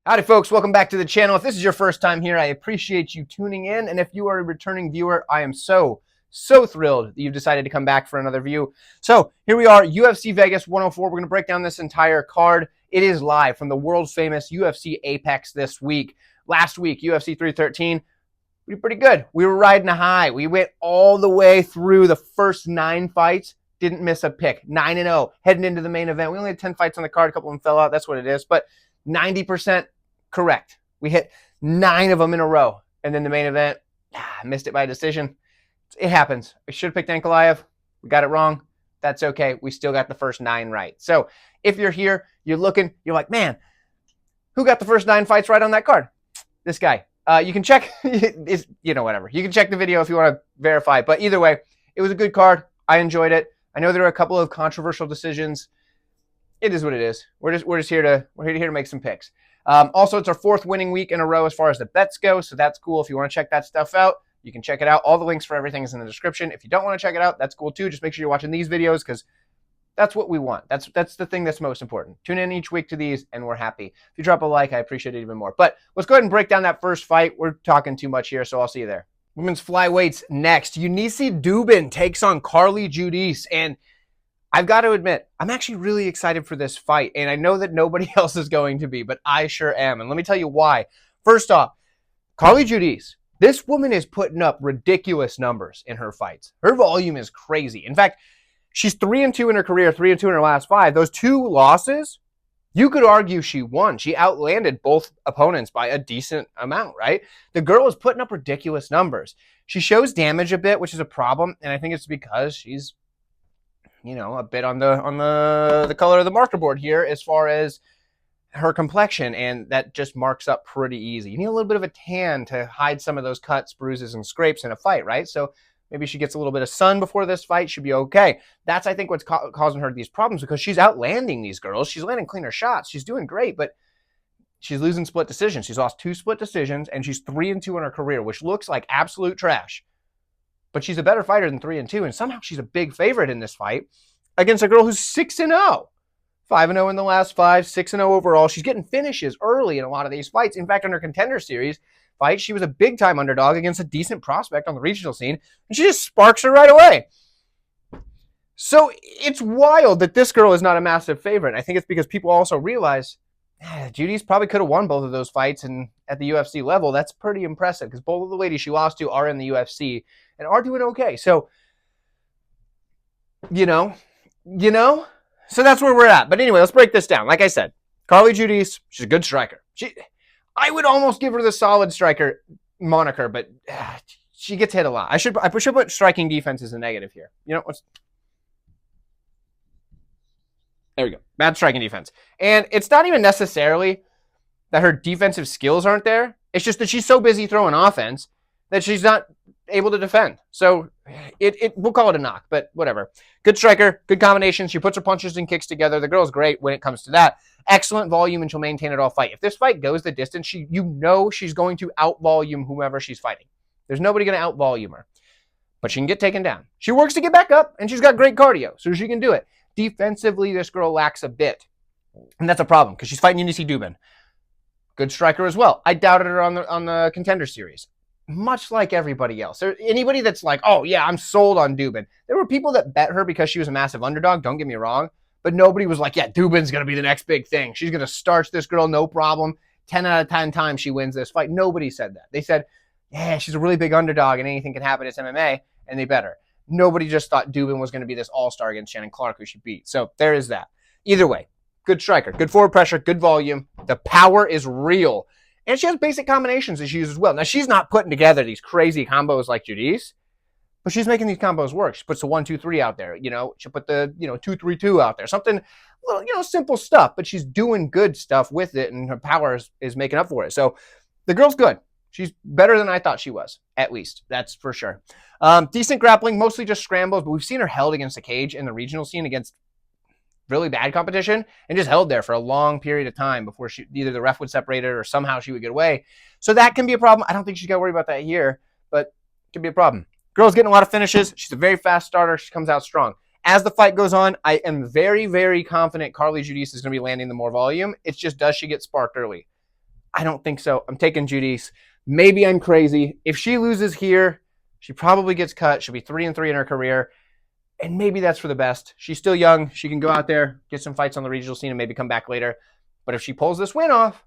Howdy folks, welcome back to the channel. If this is your first time here, I appreciate you tuning in. And if you are a returning viewer, I am so thrilled that you've decided to come back for another view. So here we are, UFC Vegas 104. We're going to break down this entire card. It is live from the world famous UFC Apex this week. Last week, UFC 313, we did pretty good. We were riding a high. We went all the way through the first 9 fights. Didn't miss a pick. 9-0 heading into the main event. We only had 10 fights on the card. A couple of them fell out. That's what it is. But 90% correct. We hit 9 of them in a row. And then the main event, missed it by decision. It happens. We should have picked Ankalaev. We got it wrong. That's okay. We still got the first 9 right. So if you're here, you're looking, you're like, man, who got the first 9 fights right on that card? This guy. You can check, whatever. You can check the video if you want to verify. But either way, it was a good card. I enjoyed it. I know there were a couple of controversial decisions. It is what it is. We're just here to make some picks. Also, it's our 4th winning week in a row as far as the bets go, so that's cool. If you want to check that stuff out, you can check it out. All the links for everything is in the description. If you don't want to check it out, that's cool too. Just make sure you're watching these videos because that's what we want. That's the thing that's most important. Tune in each week to these, and we're happy. If you drop a like, I appreciate it even more. But let's go ahead and break down that first fight. We're talking too much here, so I'll see you there. Women's flyweights next. Yuneisy Duben takes on Carli Judice, and I've got to admit, I'm actually really excited for this fight, and I know that nobody else is going to be, but I sure am, and let me tell you why. First off, Carli Judice, this woman is putting up ridiculous numbers in her fights. Her volume is crazy. In fact, she's 3-2 in her career, 3-2 in her last 5. Those 2 losses, you could argue she won. She outlanded both opponents by a decent amount, right? The girl is putting up ridiculous numbers. She shows damage a bit, which is a problem, and I think it's because she's a bit on the color of the marker board here as far as her complexion, and that just marks up pretty easy. You need a little bit of a tan to hide some of those cuts, bruises, and scrapes in a fight, right? So maybe she gets a little bit of sun before this fight, should be okay. That's, I think, what's causing her these problems, because she's outlanding these girls. She's landing cleaner shots. She's doing great, but she's losing split decisions. She's lost 2 split decisions, and she's 3-2 in her career, which looks like absolute trash. But she's a better fighter than 3-2, and somehow she's a big favorite in this fight against a girl who's 6-0. 5-0 in the last 5, 6-0 overall. She's getting finishes early in a lot of these fights. In fact, in her Contender Series fight, she was a big-time underdog against a decent prospect on the regional scene, and she just sparks her right away. So it's wild that this girl is not a massive favorite. I think it's because people also realize Judice probably could have won both of those fights, and at the UFC level, that's pretty impressive because both of the ladies she lost to are in the UFC and are doing okay. So, so that's where we're at. But anyway, let's break this down. Like I said, Carli Judice, she's a good striker. I would almost give her the solid striker moniker, but she gets hit a lot. I should put striking defense as a negative here. There we go. Bad striking defense. And it's not even necessarily that her defensive skills aren't there. It's just that she's so busy throwing offense that she's not able to defend. So we'll call it a knock, but whatever. Good striker, good combinations. She puts her punches and kicks together. The girl's great when it comes to that. Excellent volume, and she'll maintain it all fight. If this fight goes the distance, she's going to out-volume whomever she's fighting. There's nobody going to out-volume her. But she can get taken down. She works to get back up, and she's got great cardio, so she can do it. Defensively, this girl lacks a bit. And that's a problem, because she's fighting Yuneisy Duben. Good striker as well. I doubted her on the Contender Series. Much like everybody else. Anybody that's like, oh yeah, I'm sold on Duben. There were people that bet her because she was a massive underdog, don't get me wrong, but nobody was like, yeah, Duben's going to be the next big thing. She's going to starch this girl, no problem. 10 out of 10 times she wins this fight. Nobody said that. They said, yeah, she's a really big underdog and anything can happen. It's MMA, and they bet her. Nobody just thought Duben was going to be this all-star against Shannon Clark, who she beat. So there is that. Either way, good striker, good forward pressure, good volume. The power is real. And she has basic combinations that she uses well. Now, she's not putting together these crazy combos like Judice, but she's making these combos work. She puts the 1-2-3 out there. She'll put the 2-3-2 out there. Something, simple stuff, but she's doing good stuff with it, and her power is making up for it. So the girl's good. She's better than I thought she was, at least. That's for sure. Decent grappling, mostly just scrambles, but we've seen her held against the cage in the regional scene against really bad competition and just held there for a long period of time before either the ref would separate her or somehow she would get away. So that can be a problem. I don't think she's got to worry about that here, but it could be a problem. Girl's getting a lot of finishes. She's a very fast starter. She comes out strong. As the fight goes on, I am very, very confident Carli Judice is going to be landing the more volume. It's just, does she get sparked early? I don't think so. I'm taking Judice. Maybe I'm crazy. If she loses here, she probably gets cut. She'll be 3-3 in her career. And maybe that's for the best. She's still young. She can go out there, get some fights on the regional scene, and maybe come back later. But if she pulls this win off,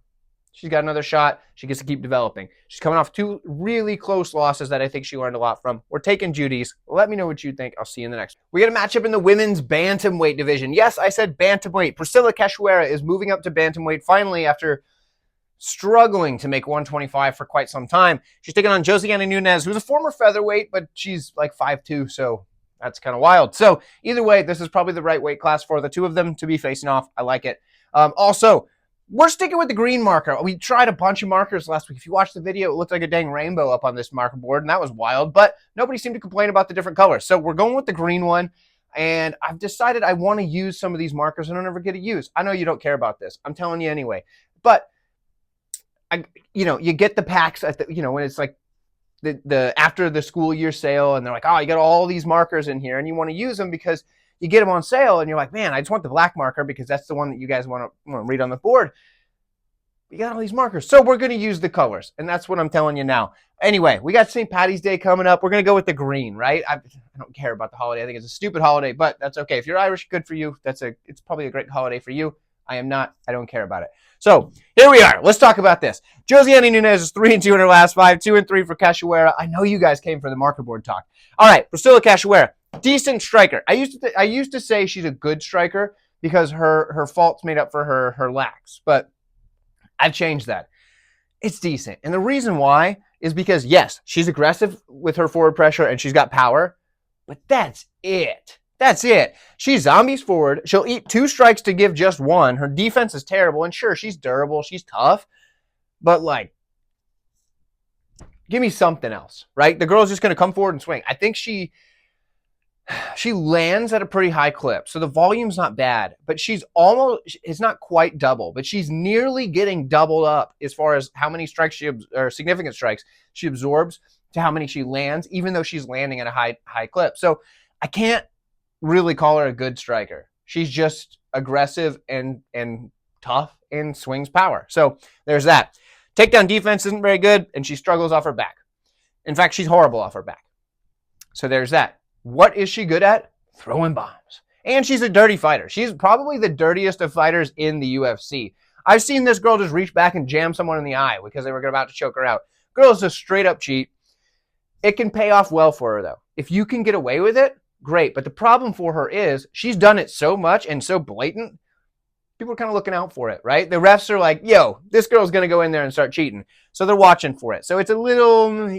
she's got another shot. She gets to keep developing. She's coming off 2 really close losses that I think she learned a lot from. We're taking Judice. Let me know what you think. I'll see you in the next one. We got a matchup in the women's bantamweight division. Yes, I said bantamweight. Priscilla Cachoeira is moving up to bantamweight finally after struggling to make 125 for quite some time. She's taking on Josiane Nunes, who's a former featherweight, but she's like 5'2", so that's kind of wild. So either way, this is probably the right weight class for the two of them to be facing off. I like it. Also, we're sticking with the green marker. We tried a bunch of markers last week. If you watched the video, it looked like a dang rainbow up on this marker board, and that was wild, but nobody seemed to complain about the different colors. So we're going with the green one, and I've decided I want to use some of these markers I don't ever get to use. I know you don't care about this. I'm telling you anyway. But you get the packs at the, when it's like the after the school year sale, and they're like, oh, you got all these markers in here, and you want to use them because you get them on sale, and you're like, man, I just want the black marker because that's the one that you guys want to read on the board. You got all these markers, so we're going to use the colors, and that's what I'm telling you now. Anyway, we got St. Patty's Day coming up. We're going to go with the green, right? I don't care about the holiday. I think it's a stupid holiday, but that's okay. If you're Irish, good for you. It's probably a great holiday for you. I am not. I don't care about it. So here we are. Let's talk about this. Josiane Nunes is 3-2 in her last 5, 2-3 for Cachoeira. I know you guys came for the marker board talk. All right, Priscilla Cachoeira, decent striker. I used to say she's a good striker because her faults made up for her lacks, but I've changed that. It's decent, and the reason why is because yes, she's aggressive with her forward pressure and she's got power, but that's it. That's it. She zombies forward. She'll eat 2 strikes to give just 1. Her defense is terrible. And sure, she's durable. She's tough. But, like, give me something else, right? The girl's just going to come forward and swing. I think she lands at a pretty high clip. So the volume's not bad. But it's not quite double. But she's nearly getting doubled up as far as how many strikes or significant strikes she absorbs to how many she lands, even though she's landing at a high clip. So I can't really call her a good striker. She's just aggressive and tough and swings power. So there's that. Takedown defense isn't very good, and she struggles off her back. In fact, she's horrible off her back. So there's that. What is she good at? Throwing bombs. And she's a dirty fighter. She's probably the dirtiest of fighters in the UFC. I've seen this girl just reach back and jam someone in the eye because they were about to choke her out. Girl's a straight up cheat. It can pay off well for her, though. If you can get away with it, great. But the problem for her is she's done it so much and so blatant, people are kind of looking out for it, right? The refs are like, yo, this girl's going to go in there and start cheating. So they're watching for it. So it's a little,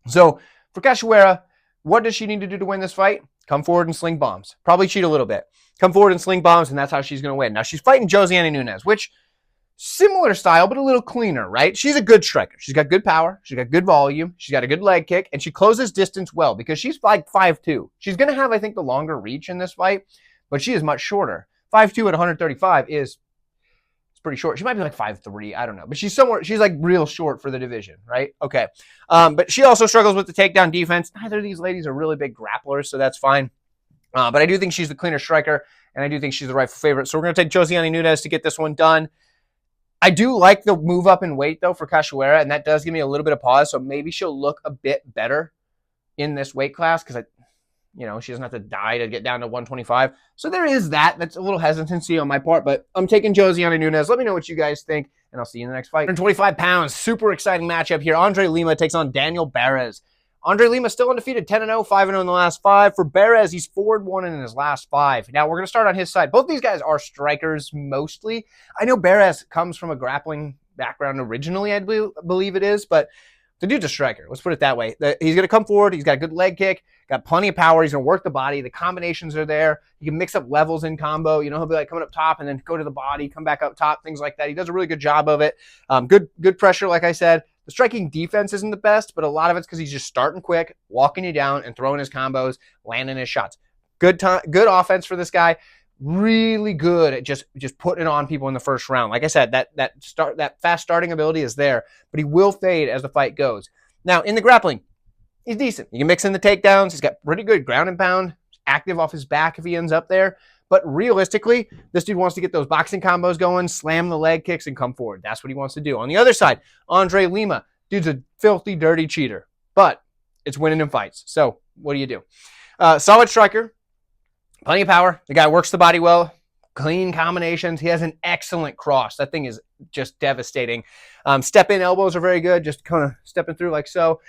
So for Cachoeira, what does she need to do to win this fight? Come forward and sling bombs. Probably cheat a little bit. Come forward and sling bombs, and that's how she's going to win. Now, she's fighting Josiane Nunes, which similar style, but a little cleaner, right? She's a good striker. She's got good power. She's got good volume. She's got a good leg kick, and she closes distance well because she's like 5'2". She's going to have, I think, the longer reach in this fight, but she is much shorter. 5'2" at 135 is pretty short. She might be like 5'3". I don't know, but she's like real short for the division, right? Okay. But she also struggles with the takedown defense. Neither of these ladies are really big grapplers, so that's fine. But I do think she's the cleaner striker, and I do think she's the rightful favorite. So we're going to take Josiane Nunes to get this one done. I do like the move up in weight, though, for Cachoeira, and that does give me a little bit of pause, so maybe she'll look a bit better in this weight class because, she doesn't have to die to get down to 125. So there is that. That's a little hesitancy on my part, but I'm taking Josiane Nunes. Let me know what you guys think, and I'll see you in the next fight. 125 pounds, super exciting matchup here. Andre Lima takes on Daniel Barez. Andre Lima still undefeated, 10-0, 5-0 in the last 5. For Barez, he's 4-1 in his last 5. Now, we're going to start on his side. Both these guys are strikers mostly. I know Barez comes from a grappling background originally, I believe it is, but the dude's a striker. Let's put it that way. He's going to come forward. He's got a good leg kick, got plenty of power. He's going to work the body. The combinations are there. You can mix up levels in combo. He'll be like coming up top and then go to the body, come back up top, things like that. He does a really good job of it. Good pressure, like I said. The striking defense isn't the best, but a lot of it's because he's just starting quick, walking you down, and throwing his combos, landing his shots. Good offense for this guy. Really good at just putting it on people in the first round. Like I said, that fast starting ability is there, but he will fade as the fight goes. Now, in the grappling, he's decent. You can mix in the takedowns. He's got pretty good ground and pound, active off his back if he ends up there. But realistically, this dude wants to get those boxing combos going, slam the leg kicks, and come forward. That's what he wants to do. On the other side, Andre Lima. Dude's a filthy, dirty cheater. But it's winning in fights. So what do you do? Solid striker. Plenty of power. The guy works the body well. Clean combinations. He has an excellent cross. That thing is just devastating. Step-in elbows are very good. Just kind of stepping through like so.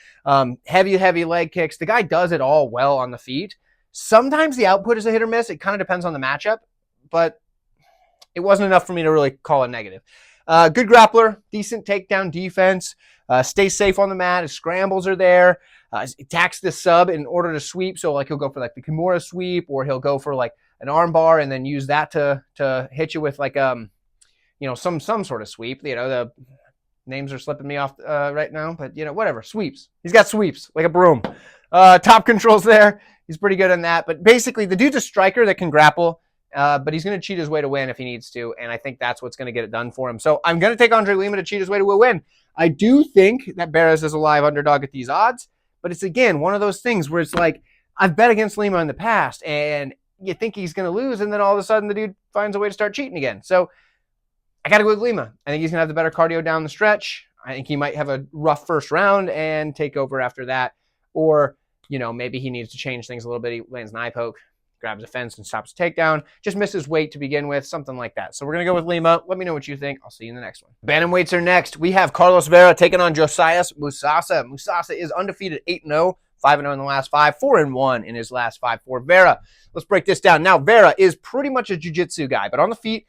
Heavy leg kicks. The guy does it all well on the feet. Sometimes the output is a hit or miss. It kind of depends on the matchup. But it wasn't enough for me to really call it negative. Good grappler. Decent takedown defense. Stays safe on the mat. His scrambles are there. Attacks the sub in order to sweep. So like he'll go for like the Kimura sweep, or he'll go for like an arm bar and then use that to hit you with like some sort of sweep. The names are slipping me off right now, but whatever. Sweeps. He's got sweeps like a broom. Top controls there. He's pretty good on that. But basically the dude's a striker that can grapple, but he's going to cheat his way to win if he needs to, and I think that's what's going to get it done for him. So I'm going to take Andre Lima to cheat his way to a win. I do think that Barez is a live underdog at these odds, but it's, again, one of those things where it's like, I've bet against Lima in the past, and you think he's going to lose, and then all of a sudden the dude finds a way to start cheating again. So I got to go with Lima. I think he's going to have the better cardio down the stretch. I think he might have a rough first round and take over after that. Or, maybe he needs to change things a little bit. He lands an eye poke, grabs a fence, and stops a takedown. Just misses weight to begin with, something like that. So we're going to go with Lima. Let me know what you think. I'll see you in the next one. Bantamweights are next. We have Carlos Vera taking on Josias Musasa. Musasa is undefeated 8-0, 5-0 in the last 5, 4-1 in his last 5 for Vera. Let's break this down. Now, Vera is pretty much a jiu-jitsu guy, but on the feet,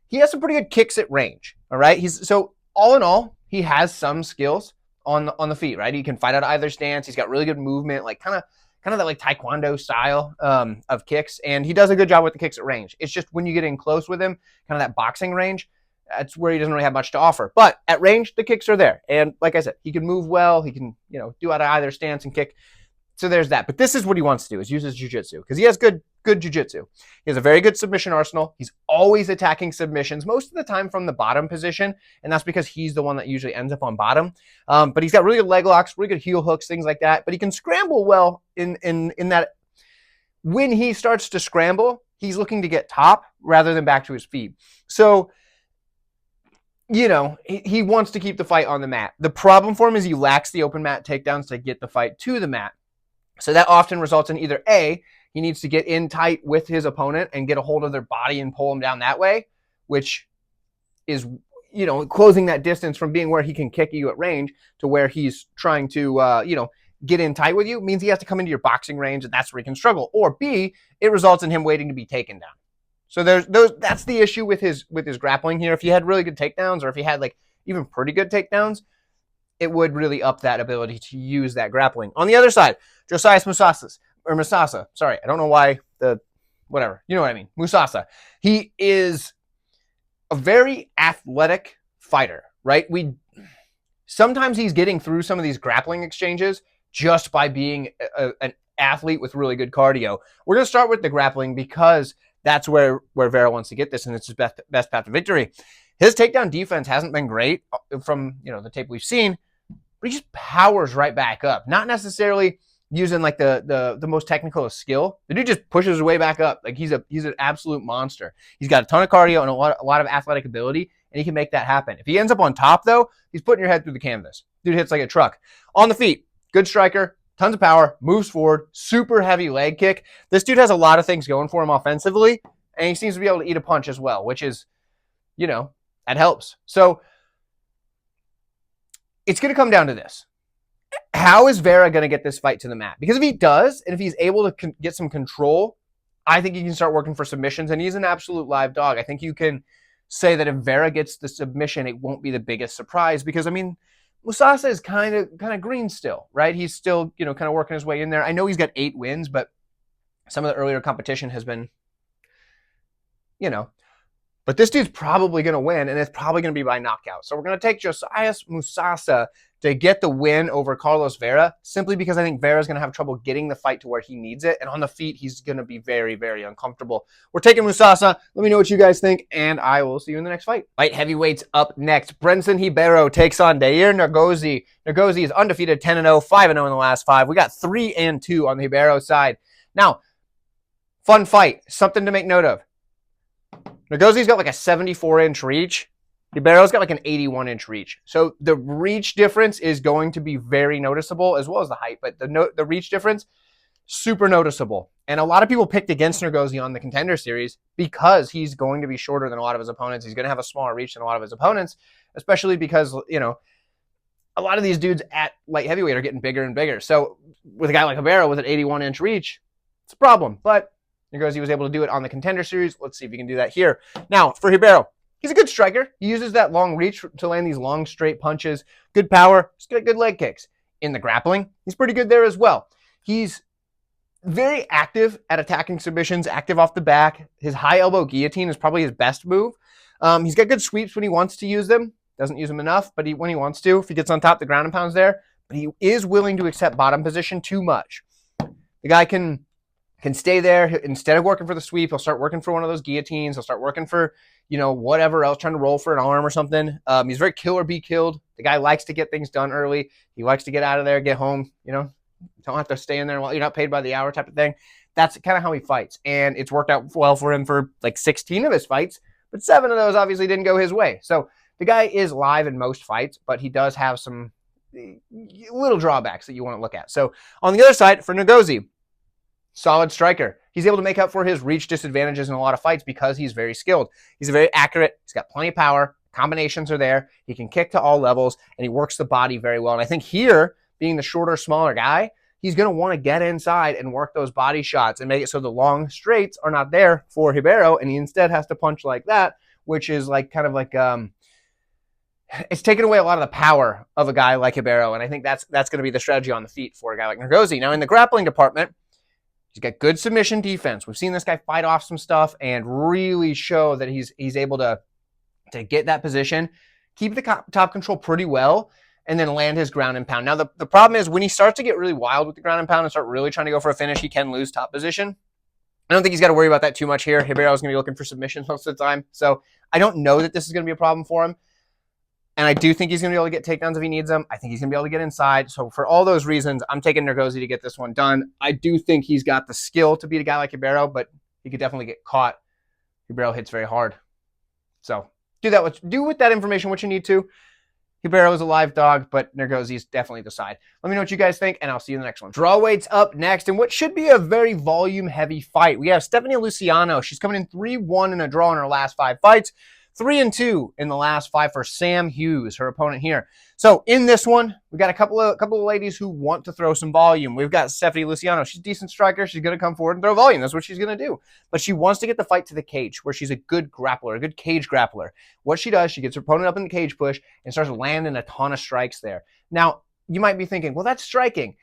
he has some pretty good kicks at range, all right? So all in all, he has some skills on the feet, right? He can fight out of either stance. He's got really good movement, like kind of that like taekwondo style of kicks, and he does a good job with the kicks at range. It's just when you get in close with him, kind of that boxing range, that's where he doesn't really have much to offer. But at range, the kicks are there, and like I said, he can move well. He can do out of either stance and kick. So there's that. But this is what he wants to do, is use his jiu-jitsu, because he has good jiu-jitsu. He has a very good submission arsenal. He's always attacking submissions, most of the time from the bottom position, and that's because he's the one that usually ends up on bottom. But he's got really good leg locks, really good heel hooks, things like that. But he can scramble well in that when he starts to scramble, he's looking to get top rather than back to his feet. So, he wants to keep the fight on the mat. The problem for him is he lacks the open mat takedowns to get the fight to the mat. So that often results in either A, he needs to get in tight with his opponent and get a hold of their body and pull him down that way, which is, closing that distance from being where he can kick you at range to where he's trying to, get in tight with you, means he has to come into your boxing range, and that's where he can struggle. Or B, it results in him waiting to be taken down. So that's the issue with his grappling here. If he had really good takedowns, or if he had like even pretty good takedowns, it would really up that ability to use that grappling. On the other side, Josias Musasa. Sorry, I don't know why whatever. You know what I mean. Musasa. He is a very athletic fighter, right? Sometimes he's getting through some of these grappling exchanges just by being an athlete with really good cardio. We're going to start with the grappling because that's where Vera wants to get this, and it's his best path to victory. His takedown defense hasn't been great from the tape we've seen, but he just powers right back up. Not necessarily using like the most technical of skill. The dude just pushes his way back up. Like he's an absolute monster. He's got a ton of cardio and a lot of athletic ability, and he can make that happen. If he ends up on top though, he's putting your head through the canvas. Dude hits like a truck. On the feet, good striker, tons of power, moves forward, super heavy leg kick. This dude has a lot of things going for him offensively, and he seems to be able to eat a punch as well, which is, that helps. So it's going to come down to this. How is Vera going to get this fight to the mat? Because if he does, and if he's able to get some control, I think he can start working for submissions, and he's an absolute live dog. I think you can say that if Vera gets the submission, it won't be the biggest surprise, because, Musasa is kind of green still, right? He's still, kind of working his way in there. I know he's got 8 wins, but some of the earlier competition has been, But this dude's probably going to win, and it's probably going to be by knockout. So we're going to take Josias Musasa to get the win over Carlos Vera, simply because I think Vera's going to have trouble getting the fight to where he needs it. And on the feet, he's going to be very, very uncomfortable. We're taking Musasa. Let me know what you guys think, and I will see you in the next fight. Light heavyweights up next. Brendson Ribeiro takes on Diyar Nurgozhay. Nurgozhay is undefeated 10-0, 5-0 in the last 5. We got 3-2 on the Ribeiro side. Now, fun fight. Something to make note of. Nurgozhay's got like a 74-inch reach. Ribeiro's got like an 81-inch reach. So the reach difference is going to be very noticeable, as well as the height, but the reach difference, super noticeable. And a lot of people picked against Nurgozhay on the Contender Series because he's going to be shorter than a lot of his opponents. He's going to have a smaller reach than a lot of his opponents, especially because, you know, a lot of these dudes at light heavyweight are getting bigger and bigger. So with a guy like Ribeiro with an 81-inch reach, it's a problem. But Nurgozhay was able to do it on the Contender Series. Let's see if he can do that here. Now, for Ribeiro, he's a good striker. He uses that long reach to land these long, straight punches. Good power. He's got good leg kicks. In the grappling, he's pretty good there as well. He's very active at attacking submissions, active off the back. His high elbow guillotine is probably his best move. He's got good sweeps when he wants to use them. Doesn't use them enough, but when he wants to, if he gets on top, the ground and pound's there. But he is willing to accept bottom position too much. The guy can stay there. Instead of working for the sweep, he'll start working for one of those guillotines. He'll start working for, you know, whatever else, trying to roll for an arm or something. He's very kill or be killed. The guy likes to get things done early. He likes to get out of there, get home, you know. Don't have to stay in there while you're not paid by the hour type of thing. That's kind of how he fights. And it's worked out well for him for like 16 of his fights, but 7 of those obviously didn't go his way. So the guy is live in most fights, but he does have some little drawbacks that you want to look at. So on the other side, for Nurgozhay, solid striker. He's able to make up for his reach disadvantages in a lot of fights because he's very skilled. He's very accurate. He's got plenty of power. Combinations are there. He can kick to all levels, and he works the body very well. And I think here, being the shorter, smaller guy, he's going to want to get inside and work those body shots and make it so the long straights are not there for Ribeiro, and he instead has to punch like that, which is like kind of like it's taken away a lot of the power of a guy like Ribeiro, and I think that's going to be the strategy on the feet for a guy like Nurgozhay. Now, in the grappling department, he's got good submission defense. We've seen this guy fight off some stuff and really show that he's able to get that position, keep the top control pretty well, and then land his ground and pound. Now, the problem is when he starts to get really wild with the ground and pound and start really trying to go for a finish, he can lose top position. I don't think he's got to worry about that too much here. Ribeiro is going to be looking for submissions most of the time. So I don't know that this is going to be a problem for him. And I do think he's going to be able to get takedowns if he needs them. I think he's going to be able to get inside. So for all those reasons, I'm taking Nurgozhay to get this one done. I do think he's got the skill to beat a guy like Ribeiro, but he could definitely get caught. Ribeiro hits very hard. So do with that information what you need to. Ribeiro is a live dog, but Nurgozhay is definitely the side. Let me know what you guys think, and I'll see you in the next one. Drawweight's up next, and what should be a very volume-heavy fight. We have Stephanie Luciano. She's coming in 3-1 in a draw in her last 5 fights. 3-2 in the last 5 for Sam Hughes, her opponent here. So in this one, we got a couple of ladies who want to throw some volume. We've got Stephanie Luciano. She's a decent striker. She's going to come forward and throw volume. That's what she's going to do. But she wants to get the fight to the cage, where she's a good grappler, a good cage grappler. What she does, she gets her opponent up in the cage push and starts landing a ton of strikes there. Now, you might be thinking, well, that's striking.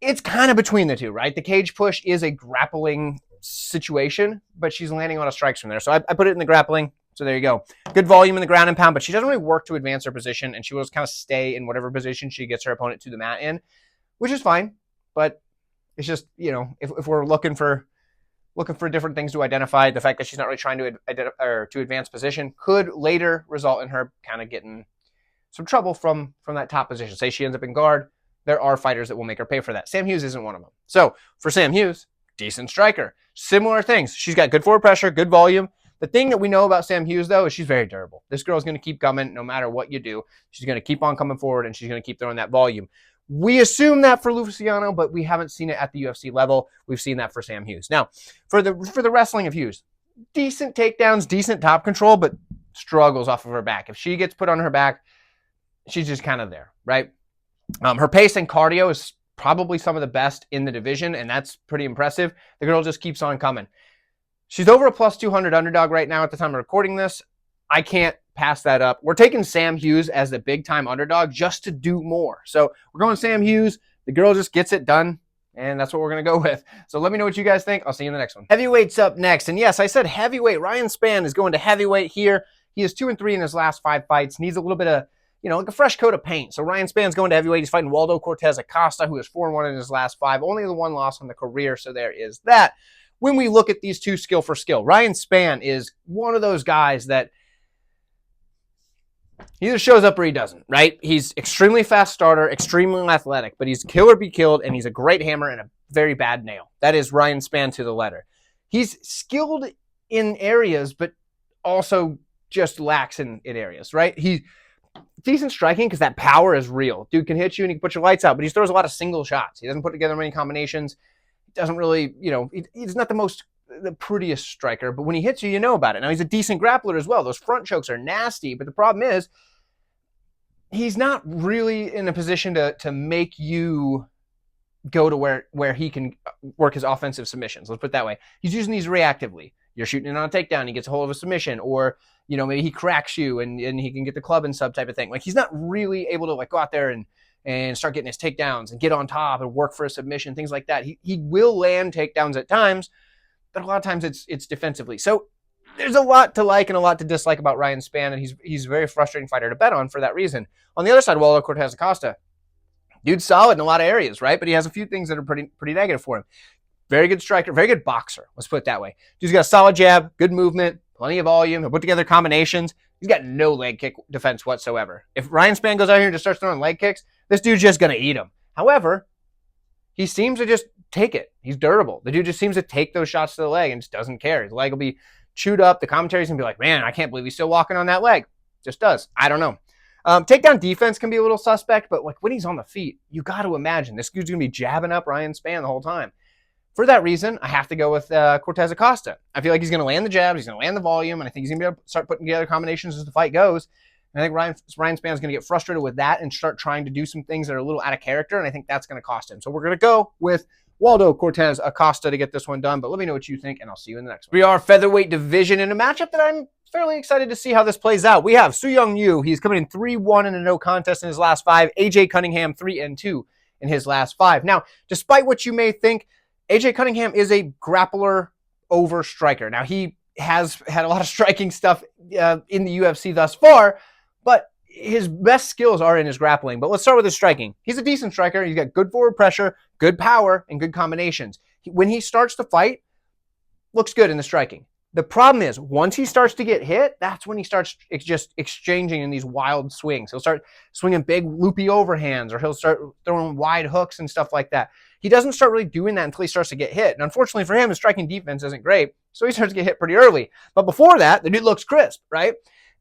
It's kind of between the two, right? The cage push is a grappling situation, but she's landing a lot of strikes from there. So I put it in the grappling. So there you go. Good volume in the ground and pound, but she doesn't really work to advance her position, and she will just kind of stay in whatever position she gets her opponent to the mat in, which is fine. But it's just, you know, if we're looking for different things to identify, the fact that she's not really trying to advance position could later result in her kind of getting some trouble from that top position. Say she ends up in guard, there are fighters that will make her pay for that. Sam Hughes isn't one of them. So for Sam Hughes, decent striker. Similar things. She's got good forward pressure, good volume. The thing that we know about Sam Hughes, though, is she's very durable. This girl's going to keep coming no matter what you do. She's going to keep on coming forward, and she's going to keep throwing that volume. We assume that for Luciano, but we haven't seen it at the UFC level. We've seen that for Sam Hughes. Now, for the wrestling of Hughes, decent takedowns, decent top control, but struggles off of her back. If she gets put on her back, she's just kind of there, right? Her pace and cardio is probably some of the best in the division, and that's pretty impressive. The girl just keeps on coming. She's over a plus 200 underdog right now at the time of recording this. I can't pass that up. We're taking Sam Hughes as the big-time underdog just to do more. So we're going Sam Hughes. The girl just gets it done, and that's what we're going to go with. So let me know what you guys think. I'll see you in the next one. Heavyweight's up next. And yes, I said heavyweight. Ryan Spann is going to heavyweight here. He is 2-3 in his last 5 fights. Needs a little bit of, you know, like a fresh coat of paint. So Ryan Spann's going to heavyweight. He's fighting Waldo Cortes-Acosta, who is 4-1 in his last 5. Only the 1 loss on the career, so there is that. When we look at these two skill for skill, Ryan Spann is one of those guys that he either shows up or he doesn't, right? He's extremely fast starter, extremely athletic, but he's kill or be killed, and he's a great hammer and a very bad nail. That is Ryan Spann to the letter. He's skilled in areas, but also just lacks in areas, right? He's decent striking because that power is real. Dude can hit you and he can put your lights out, but he throws a lot of single shots. He doesn't put together many combinations. He doesn't really, he's not the prettiest striker, but when he hits you, you know about it. Now, he's a decent grappler as well. Those front chokes are nasty, but the problem is he's not really in a position to make you go to where he can work his offensive submissions. Let's put it that way. He's using these reactively. You're shooting it on a takedown, he gets a hold of a submission, or maybe he cracks you and he can get the club and sub type of thing. Like, he's not really able to go out there and start getting his takedowns and get on top and work for a submission, things like that. He will land takedowns at times, but a lot of times it's defensively. So there's a lot to like and a lot to dislike about Ryan Spann, and he's a very frustrating fighter to bet on for that reason. On the other side, Waldo Cortes-Acosta, dude's solid in a lot of areas, right? But he has a few things that are pretty negative for him. Very good striker, very good boxer. Let's put it that way. Dude's got a solid jab, good movement, plenty of volume. He'll put together combinations. He's got no leg kick defense whatsoever. If Ryan Spann goes out here and just starts throwing leg kicks, this dude's just going to eat him. However, he seems to just take it. He's durable. The dude just seems to take those shots to the leg and just doesn't care. His leg will be chewed up. The commentary's going to be like, man, I can't believe he's still walking on that leg. Just does. I don't know. Takedown defense can be a little suspect, but when he's on the feet, you got to imagine this dude's going to be jabbing up Ryan Spann the whole time. For that reason, I have to go with Cortes-Acosta. I feel like he's going to land the jabs, he's going to land the volume, and I think he's going to be able to start putting together combinations as the fight goes. And I think Ryan Spann's going to get frustrated with that and start trying to do some things that are a little out of character, and I think that's going to cost him. So we're going to go with Waldo Cortes-Acosta to get this one done, but let me know what you think, and I'll see you in the next one. We are featherweight division in a matchup that I'm fairly excited to see how this plays out. We have Su-Young Yu. He's coming in 3-1 in a no contest in his last 5. AJ Cunningham 3-2 in his last 5. Now, despite what you may think, AJ Cunningham is a grappler over striker. Now, he has had a lot of striking stuff in the UFC thus far, but his best skills are in his grappling. But let's start with his striking. He's a decent striker. He's got good forward pressure, good power, and good combinations. When he starts to fight, looks good in the striking. The problem is, once he starts to get hit, that's when he starts just exchanging in these wild swings. He'll start swinging big loopy overhands, or he'll start throwing wide hooks and stuff like that. He doesn't start really doing that until he starts to get hit. And unfortunately for him, his striking defense isn't great, so he starts to get hit pretty early. But before that, the dude looks crisp, right?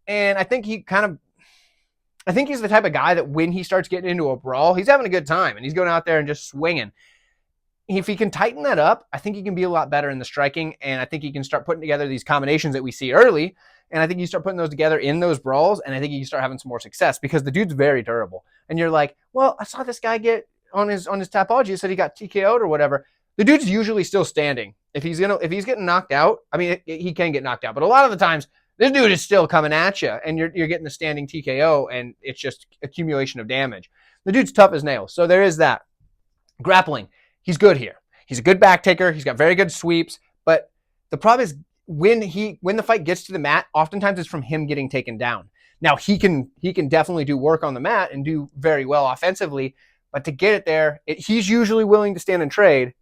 And I think he's the type of guy that when he starts getting into a brawl, he's having a good time, and he's going out there and just swinging. If he can tighten that up, I think he can be a lot better in the striking, and I think he can start putting together these combinations that we see early, and I think you start putting those together in those brawls, and I think you can start having some more success because the dude's very durable. And you're like, well, I saw this guy get on his Tapology, it said he got TKO'd or whatever. The dude's usually still standing. If he's getting knocked out, I mean, he can get knocked out, but a lot of the times, this dude is still coming at you, and you're getting the standing TKO, and it's just accumulation of damage. The dude's tough as nails, so there is that. Grappling. He's good here. He's a good back taker. He's got very good sweeps. But the problem is when the fight gets to the mat, oftentimes it's from him getting taken down. Now, he can definitely do work on the mat and do very well offensively. But to get it there, he's usually willing to stand and trade.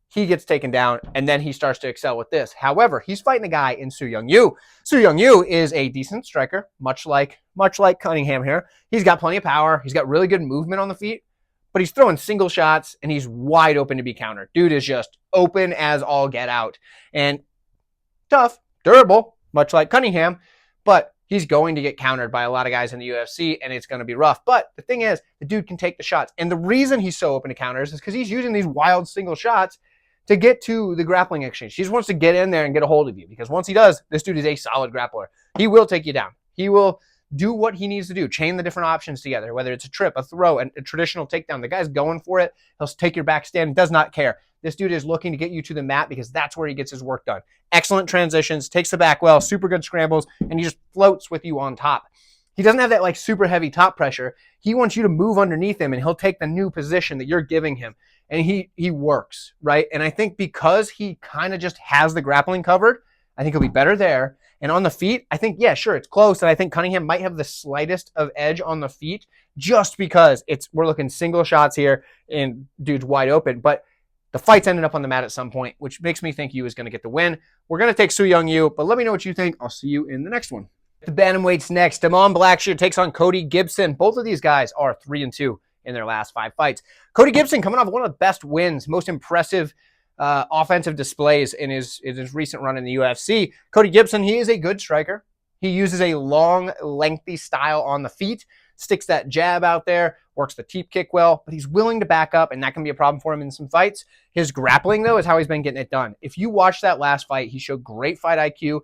He gets taken down, and then he starts to excel with this. However, he's fighting a guy in Su-Young Yu. Su-Young Yu is a decent striker, much like Cunningham here. He's got plenty of power. He's got really good movement on the feet. But he's throwing single shots, and he's wide open to be countered. Dude is just open as all get out. And tough, durable, much like Cunningham, but he's going to get countered by a lot of guys in the UFC, and it's going to be rough. But the thing is, the dude can take the shots. And the reason he's so open to counters is because he's using these wild single shots to get to the grappling exchange. He just wants to get in there and get a hold of you, because once he does, this dude is a solid grappler. He will take you down. He will do what he needs to do. Chain the different options together, whether it's a trip, a throw, and a traditional takedown. The guy's going for it. He'll take your back stand, does not care. This dude is looking to get you to the mat because that's where he gets his work done. Excellent transitions, takes the back well, super good scrambles, and he just floats with you on top. He doesn't have that super heavy top pressure. He wants you to move underneath him, and he'll take the new position that you're giving him. And he works, right? And I think because he kind of just has the grappling covered, I think he'll be better there. And on the feet, I think, yeah, sure, it's close. And I think Cunningham might have the slightest of edge on the feet just because we're looking single shots here and dude's wide open. But the fight's ended up on the mat at some point, which makes me think Yu is going to get the win. We're going to take Su-Young Yu, but let me know what you think. I'll see you in the next one. The bantamweights next. Blackshear takes on Cody Gibson. Both of these guys are 3-2 in their last 5 fights. Cody Gibson coming off one of the best wins, most impressive offensive displays in his recent run in the UFC. Cody Gibson, he is a good striker. He uses a long, lengthy style on the feet, sticks that jab out there, works the teep kick well, but he's willing to back up, and that can be a problem for him in some fights. His grappling, though, is how he's been getting it done. If you watch that last fight, he showed great fight IQ,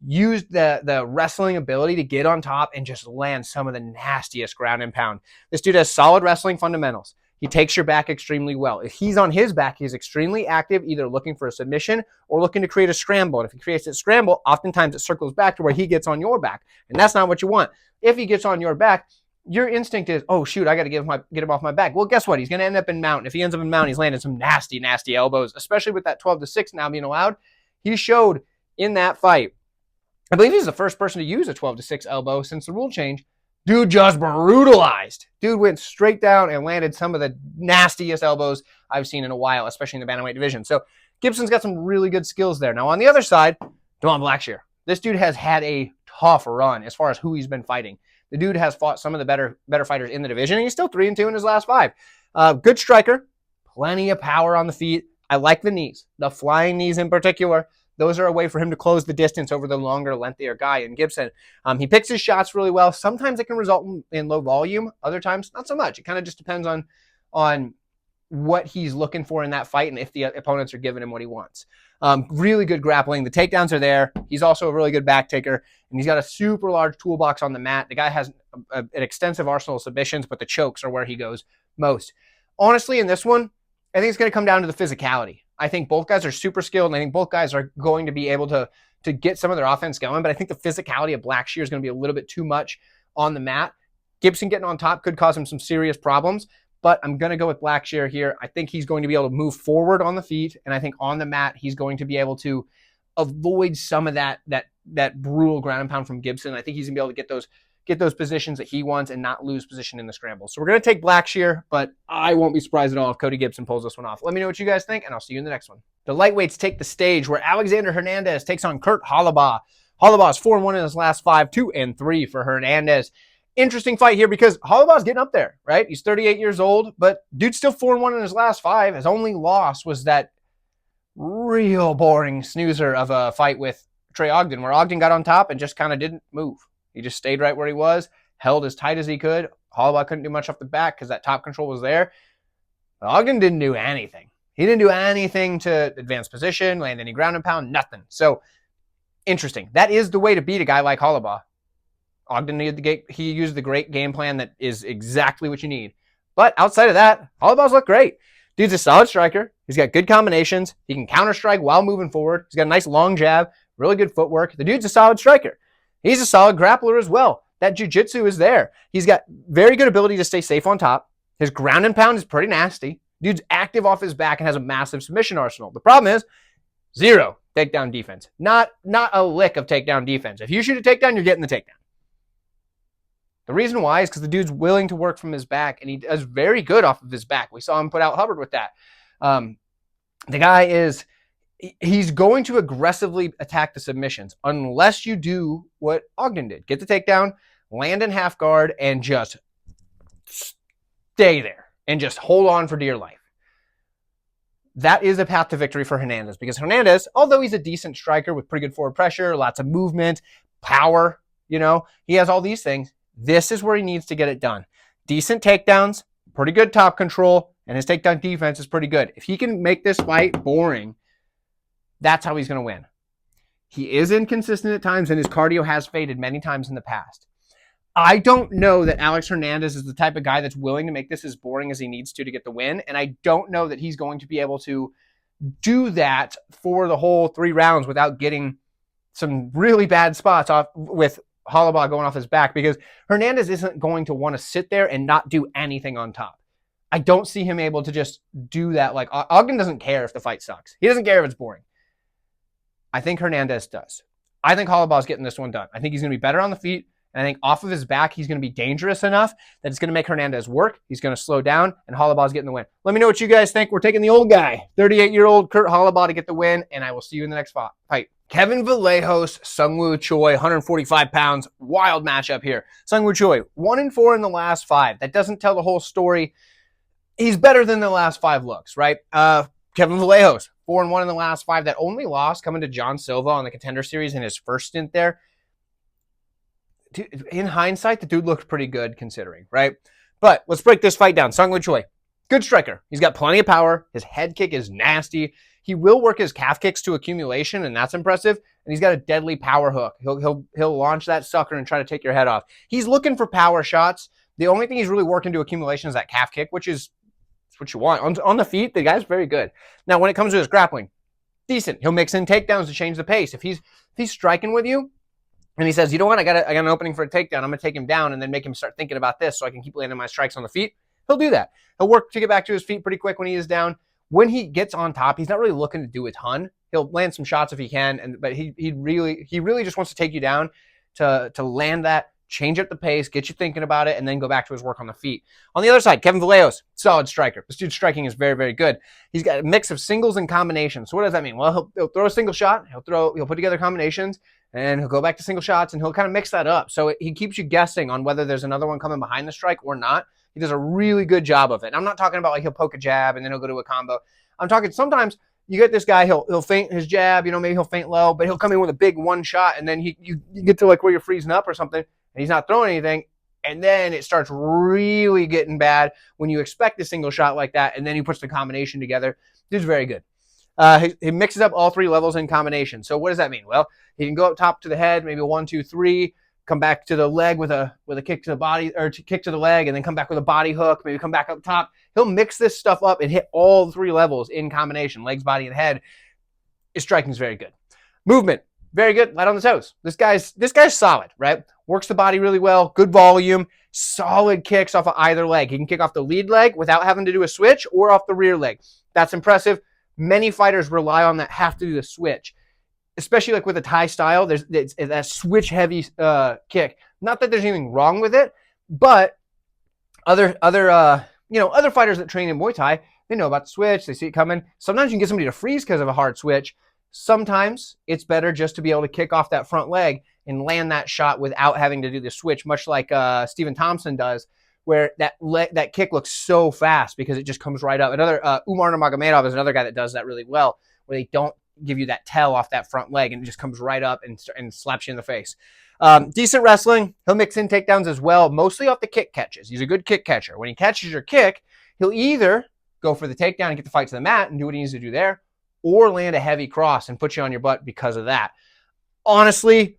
used the wrestling ability to get on top and just land some of the nastiest ground and pound. This dude has solid wrestling fundamentals. He takes your back extremely well. If he's on his back, he's extremely active, either looking for a submission or looking to create a scramble. And if he creates a scramble, oftentimes it circles back to where he gets on your back. And that's not what you want. If he gets on your back, your instinct is, oh, shoot, I got to get him off my back. Well, guess what? He's going to end up in mount. If he ends up in mount, he's landing some nasty, nasty elbows, especially with that 12-6 now being allowed. He showed in that fight, I believe he's the first person to use a 12-6 elbow since the rule change. Dude just brutalized. Dude went straight down and landed some of the nastiest elbows I've seen in a while, especially in the bantamweight division. So Gibson's got some really good skills there. Now, on the other side, Blackshear. This dude has had a tough run as far as who he's been fighting. The dude has fought some of the better fighters in the division, and he's still 3-2 in his last 5. Good striker, plenty of power on the feet. I like the knees, the flying knees in particular. Those are a way for him to close the distance over the longer, lengthier guy in Gibson. He picks his shots really well. Sometimes it can result in low volume. Other times, not so much. It kind of just depends on what he's looking for in that fight and if the opponents are giving him what he wants. Really good grappling. The takedowns are there. He's also a really good back taker, and he's got a super large toolbox on the mat. The guy has an extensive arsenal of submissions, but the chokes are where he goes most. Honestly, in this one, I think it's going to come down to the physicality. I think both guys are super skilled, and I think both guys are going to be able to get some of their offense going, but I think the physicality of Blackshear is going to be a little bit too much on the mat. Gibson getting on top could cause him some serious problems, but I'm going to go with Blackshear here. I think he's going to be able to move forward on the feet, and I think on the mat he's going to be able to avoid some of that brutal ground and pound from Gibson. I think he's going to be able to get those positions that he wants and not lose position in the scramble. So we're going to take Blackshear, but I won't be surprised at all if Cody Gibson pulls this one off. Let me know what you guys think, and I'll see you in the next one. The lightweights take the stage where Alexander Hernandez takes on Kurt Holobaugh. Holobaugh is 4-1 in his last 5, 2-3 for Hernandez. Interesting fight here because Holobaugh's getting up there, right? He's 38 years old, but dude's still 4-1 in his last 5. His only loss was that real boring snoozer of a fight with Trey Ogden, where Ogden got on top and just kind of didn't move. He just stayed right where he was, held as tight as he could. Holobaugh couldn't do much off the back because that top control was there. But Ogden didn't do anything. He didn't do anything to advance position, land any ground and pound, nothing. So, interesting. That is the way to beat a guy like Holobaugh. Ogden he used the great game plan that is exactly what you need. But outside of that, Holobaugh's look great. Dude's a solid striker. He's got good combinations. He can counter strike while moving forward. He's got a nice long jab, really good footwork. The dude's a solid striker. He's a solid grappler as well. That jiu-jitsu is there. He's got very good ability to stay safe on top. His ground and pound is pretty nasty. Dude's active off his back and has a massive submission arsenal. The problem is zero takedown defense. Not a lick of takedown defense. If you shoot a takedown, you're getting the takedown. The reason why is because the dude's willing to work from his back, and he does very good off of his back. We saw him put out Hubbard with that. The guy he's going to aggressively attack the submissions unless you do what Ogden did. Get the takedown, land in half guard, and just stay there and just hold on for dear life. That is a path to victory for Hernandez because Hernandez, although he's a decent striker with pretty good forward pressure, lots of movement, power, he has all these things. This is where he needs to get it done. Decent takedowns, pretty good top control, and his takedown defense is pretty good. If he can make this fight boring, that's how he's going to win. He is inconsistent at times, and his cardio has faded many times in the past. I don't know that Alex Hernandez is the type of guy that's willing to make this as boring as he needs to get the win, and I don't know that he's going to be able to do that for the whole 3 rounds without getting some really bad spots off with Holobaugh going off his back, because Hernandez isn't going to want to sit there and not do anything on top. I don't see him able to just do that. Like Ogden doesn't care if the fight sucks. He doesn't care if it's boring. I think Hernandez does. I think Holobaugh's getting this one done. I think he's going to be better on the feet, and I think off of his back, he's going to be dangerous enough that it's going to make Hernandez work. He's going to slow down, and Holobaugh's getting the win. Let me know what you guys think. We're taking the old guy, 38-year-old Kurt Holobaugh, to get the win, and I will see you in the next fight. Kevin Vallejos, Sungwoo Choi, 145 pounds. Wild matchup here. Sungwoo Choi, 1-4 in the last 5. That doesn't tell the whole story. He's better than the last 5 looks, right? Kevin Vallejos, 4-1 in the last 5. That only loss coming to John Silva on the Contender Series in his first stint there. Dude, in hindsight, the dude looked pretty good considering, right? But let's break this fight down. Seung-Woo Choi, good striker. He's got plenty of power. His head kick is nasty. He will work his calf kicks to accumulation, and that's impressive. And he's got a deadly power hook. He'll launch that sucker and try to take your head off. He's looking for power shots. The only thing he's really working to accumulation is that calf kick, which is what you want. On the feet, the guy's very good. Now, when it comes to his grappling, decent. He'll mix in takedowns to change the pace. If he's striking with you, and he says, you know what, I got an opening for a takedown. I'm going to take him down and then make him start thinking about this so I can keep landing my strikes on the feet. He'll do that. He'll work to get back to his feet pretty quick when he is down. When he gets on top, he's not really looking to do a ton. He'll land some shots if he can, but he really just wants to take you down to land that, change up the pace, get you thinking about it, and then go back to his work on the feet. On the other side, Kevin Vallejos, solid striker. This dude's striking is very, very good. He's got a mix of singles and combinations. So what does that mean? Well, he'll throw a single shot, he'll put together combinations, and he'll go back to single shots, and he'll kind of mix that up. So he keeps you guessing on whether there's another one coming behind the strike or not. He does a really good job of it. And I'm not talking about like he'll poke a jab and then he'll go to a combo. I'm talking sometimes you get this guy, he'll feint his jab, maybe he'll feint low, but he'll come in with a big one shot, and then you get to like where you're freezing up or something, and he's not throwing anything, and then it starts really getting bad when you expect a single shot like that, and then he puts the combination together. Dude's very good. He mixes up all 3 levels in combination. So what does that mean? Well, he can go up top to the head, maybe 1, 2, 3, come back to the leg with a kick to the body, or kick to the leg, and then come back with a body hook, maybe come back up top. He'll mix this stuff up and hit all 3 levels in combination, legs, body, and head. His striking is very good. Movement, very good, light on the toes. This guy's solid, right? Works the body really well, good volume, solid kicks off of either leg. He can kick off the lead leg without having to do a switch or off the rear leg. That's impressive. Many fighters rely on that, have to do the switch. Especially like with a Thai style, there's that switch heavy kick. Not that there's anything wrong with it, but other fighters that train in Muay Thai, they know about the switch, they see it coming. Sometimes you can get somebody to freeze because of a hard switch. Sometimes it's better just to be able to kick off that front leg and land that shot without having to do the switch, much like Stephen Thompson does, where that kick looks so fast because it just comes right up. Another Umar Nurmagomedov is another guy that does that really well, where they don't give you that tell off that front leg and it just comes right up and slaps you in the face. Decent wrestling. He'll mix in takedowns as well, mostly off the kick catches. He's a good kick catcher. When he catches your kick, he'll either go for the takedown and get the fight to the mat and do what he needs to do there, or land a heavy cross and put you on your butt because of that. Honestly,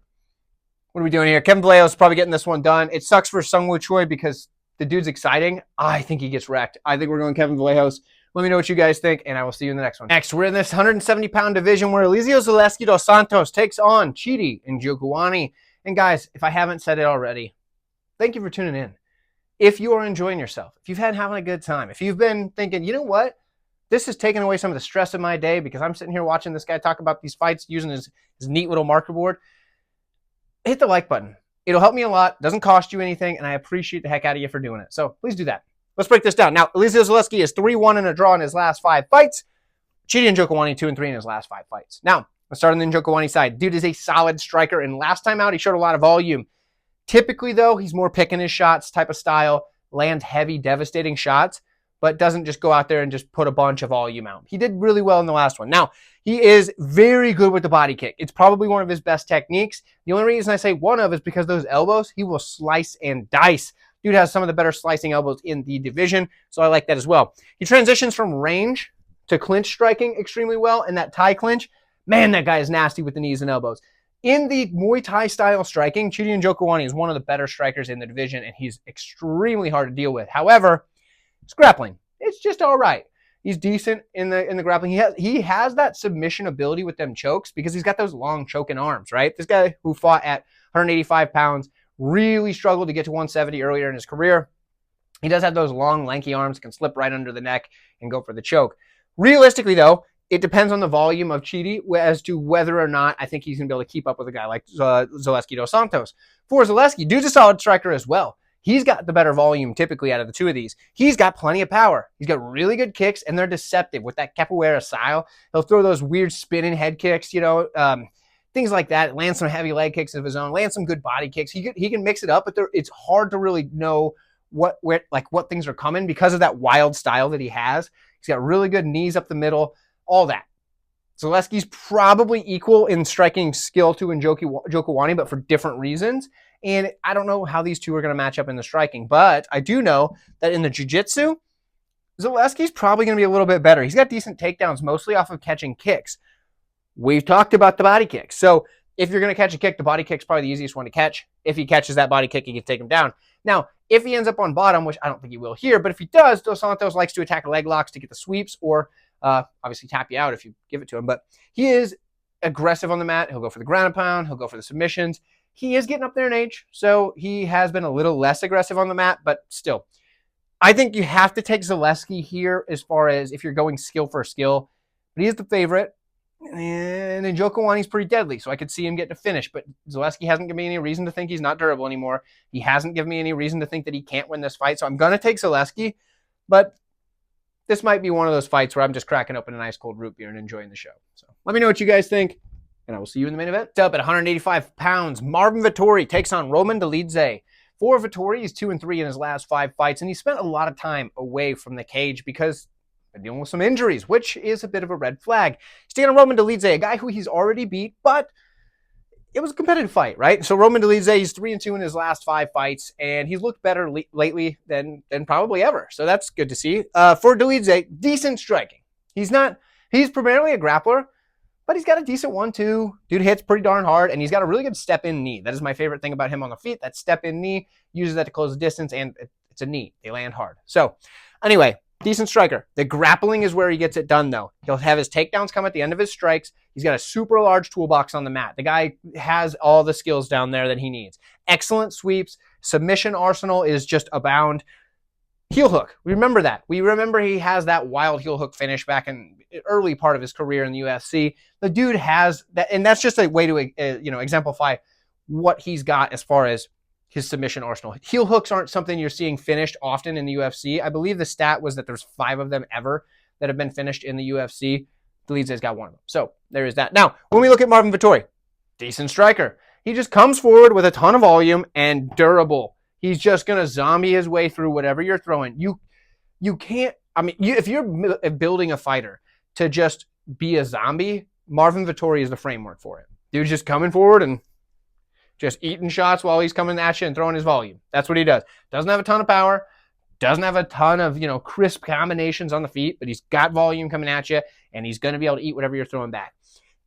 what are we doing here? Kevin Vallejos is probably getting this one done. It sucks for Seung-Woo Choi because the dude's exciting. I think he gets wrecked. I think we're going Kevin Vallejos. Let me know what you guys think, and I will see you in the next one. Next, we're in this 170-pound division where Elizeu Zaleski dos Santos takes on Chidi Njokuani. And guys, if I haven't said it already, thank you for tuning in. If you are enjoying yourself, if you've had having a good time, if you've been thinking, you know what, this has taken away some of the stress of my day because I'm sitting here watching this guy talk about these fights using his neat little marker board, hit the like button. It'll help me a lot. Doesn't cost you anything, and I appreciate the heck out of you for doing it. So please do that. Let's break this down. Now, Elizeu Zaleski is 3-1 and a draw in his last 5 fights. Chidi Njokuani 2-3 in his last 5 fights. Now, let's start on the Njokuani side. Dude is a solid striker, and last time out, he showed a lot of volume. Typically, though, he's more picking his shots type of style, lands heavy, devastating shots, but doesn't just go out there and just put a bunch of volume out. He did really well in the last one. Now, he is very good with the body kick. It's probably one of his best techniques. The only reason I say one of is because those elbows, he will slice and dice. Dude has some of the better slicing elbows in the division, so I like that as well. He transitions from range to clinch striking extremely well, and that Thai clinch, man, that guy is nasty with the knees and elbows. In the Muay Thai style striking, Chidi Njokuani is one of the better strikers in the division, and he's extremely hard to deal with. However, his grappling, it's just all right. He's decent in the grappling. He has that submission ability with them chokes because he's got those long choking arms, right? This guy who fought at 185 pounds really struggled to get to 170 earlier in his career. He does have those long, lanky arms that can slip right under the neck and go for the choke. Realistically, though, it depends on the volume of Chidi as to whether or not I think he's going to be able to keep up with a guy like Zaleski dos Santos. For Zaleski, dude's a solid striker as well. He's got the better volume typically out of the two of these. He's got plenty of power. He's got really good kicks, and they're deceptive with that capoeira style. He'll throw those weird spinning head kicks, things like that. Land some heavy leg kicks of his own. Land some good body kicks. He can mix it up, but it's hard to really know what things are coming because of that wild style that he has. He's got really good knees up the middle, all that. Zaleski's probably equal in striking skill to Njokuani, but for different reasons. And I don't know how these two are going to match up in the striking, but I do know that in the jiu-jitsu, Zaleski's probably going to be a little bit better. He's got decent takedowns, mostly off of catching kicks. We've talked about the body kick. So if you're going to catch a kick, the body kick's probably the easiest one to catch. If he catches that body kick, he can take him down. Now, if he ends up on bottom, which I don't think he will here, but if he does, Dos Santos likes to attack leg locks to get the sweeps or obviously tap you out if you give it to him. But he is aggressive on the mat. He'll go for the ground and pound. He'll go for the submissions. He is getting up there in age, so he has been a little less aggressive on the mat, but still. I think you have to take Zaleski here as far as if you're going skill for skill. But he is the favorite. And Njokuani's pretty deadly, so I could see him getting a finish. But Zaleski hasn't given me any reason to think he's not durable anymore. He hasn't given me any reason to think that he can't win this fight. So I'm going to take Zaleski. But this might be one of those fights where I'm just cracking open an ice cold root beer and enjoying the show. So let me know what you guys think. And I will see you in the main event. Up at 185 pounds, Marvin Vettori takes on Roman Dolidze. For Vettori, he's 2-3 in his last 5 fights, and he spent a lot of time away from the cage because they're dealing with some injuries, which is a bit of a red flag. He's taking on Roman Dolidze, a guy who he's already beat, but it was a competitive fight, right? So Roman Dolidze, he's 3-2 in his last 5 fights, and he's looked better lately than probably ever. So that's good to see. For Dolidze, decent striking. He's primarily a grappler, but he's got a decent 1-2. Dude hits pretty darn hard, and he's got a really good step-in knee. That is my favorite thing about him on the feet. That step-in knee, uses that to close the distance, and it's a knee. They land hard. So, anyway, decent striker. The grappling is where he gets it done, though. He'll have his takedowns come at the end of his strikes. He's got a super large toolbox on the mat. The guy has all the skills down there that he needs. Excellent sweeps. Submission arsenal is just abound. Heel hook. We remember that. We remember he has that wild heel hook finish back in the early part of his career in the UFC. The dude has that, and that's just a way to exemplify what he's got as far as his submission arsenal. Heel hooks aren't something you're seeing finished often in the UFC. I believe the stat was that there's 5 of them ever that have been finished in the UFC. Dolidze's got 1 of them. So there is that. Now, when we look at Marvin Vettori, decent striker. He just comes forward with a ton of volume and durable. He's just going to zombie his way through whatever you're throwing. You can't, if you're building a fighter to just be a zombie, Marvin Vettori is the framework for it. Dude's just coming forward and just eating shots while he's coming at you and throwing his volume. That's what he does. Doesn't have a ton of power. Doesn't have a ton of, crisp combinations on the feet, but he's got volume coming at you, and he's going to be able to eat whatever you're throwing back.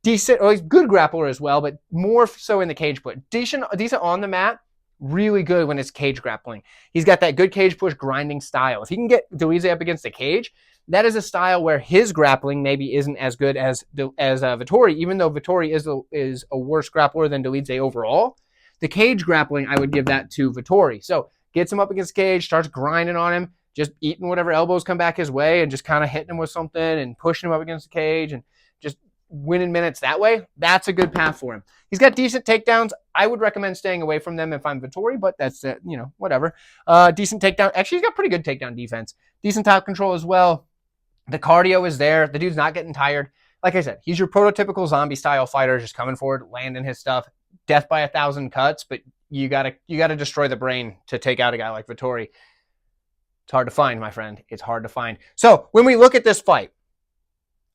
Decent, he's a good grappler as well, but more so in the cage push. Decent on the mat. Really good when it's cage grappling. He's got that good cage push grinding style. If he can get Dolidze up against the cage, that is a style where his grappling maybe isn't as good as Vettori, even though Vettori is a worse grappler than Dolidze overall. The cage grappling, I would give that to Vettori. So gets him up against the cage, starts grinding on him, just eating whatever elbows come back his way and just kind of hitting him with something and pushing him up against the cage and just winning minutes that way. That's a good path for him. He's got decent takedowns. I would recommend staying away from them if I'm Vettori, but that's, whatever. Decent takedown. Actually, he's got pretty good takedown defense. Decent top control as well. The cardio is there. The dude's not getting tired. Like I said, he's your prototypical zombie-style fighter, just coming forward, landing his stuff. Death by 1,000 cuts, but you gotta destroy the brain to take out a guy like Vettori. It's hard to find, my friend. It's hard to find. So when we look at this fight,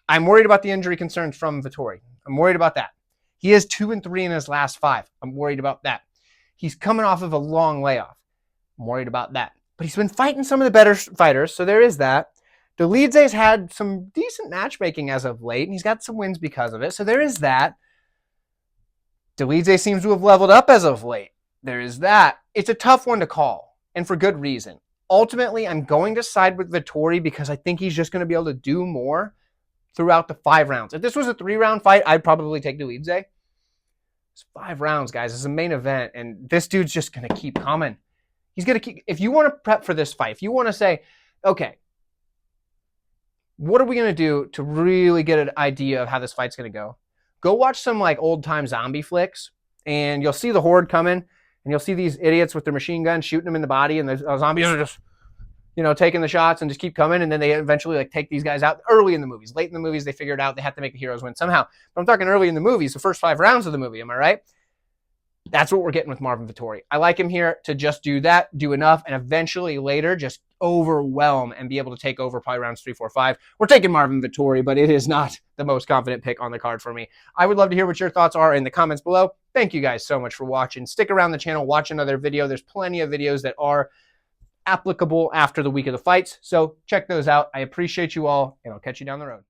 I'm worried about the injury concerns from Vettori. I'm worried about that. He is 2-3 in his last 5. I'm worried about that. He's coming off of a long layoff. I'm worried about that. But he's been fighting some of the better fighters, so there is that. Dolidze's had some decent matchmaking as of late, and he's got some wins because of it, so there is that. Dolidze seems to have leveled up as of late. There is that. It's a tough one to call, and for good reason. Ultimately, I'm going to side with Vettori because I think he's just going to be able to do more throughout the 5 rounds. If this was a 3-round fight, I'd probably take Dolidze. It's 5 rounds, guys. It's a main event, and this dude's just going to keep coming. He's going to keep... If you want to prep for this fight, if you want to say, okay, what are we going to do to really get an idea of how this fight's going to go watch some old-time zombie flicks, and you'll see the horde coming, and you'll see these idiots with their machine guns shooting them in the body, and the zombies are just... taking the shots and just keep coming, and then they eventually take these guys out early in the movies. Late in the movies, they figured out they have to make the heroes win somehow. But I'm talking early in the movies, the first 5 rounds of the movie, am I right? That's what we're getting with Marvin Vettori. I like him here to just do that, do enough, and eventually later just overwhelm and be able to take over probably rounds 3, 4, 5. We're taking Marvin Vettori, but it is not the most confident pick on the card for me. I would love to hear what your thoughts are in the comments below. Thank you guys so much for watching. Stick around the channel, watch another video. There's plenty of videos that are applicable after the week of the fights, so check those out. I appreciate you all, and I'll catch you down the road.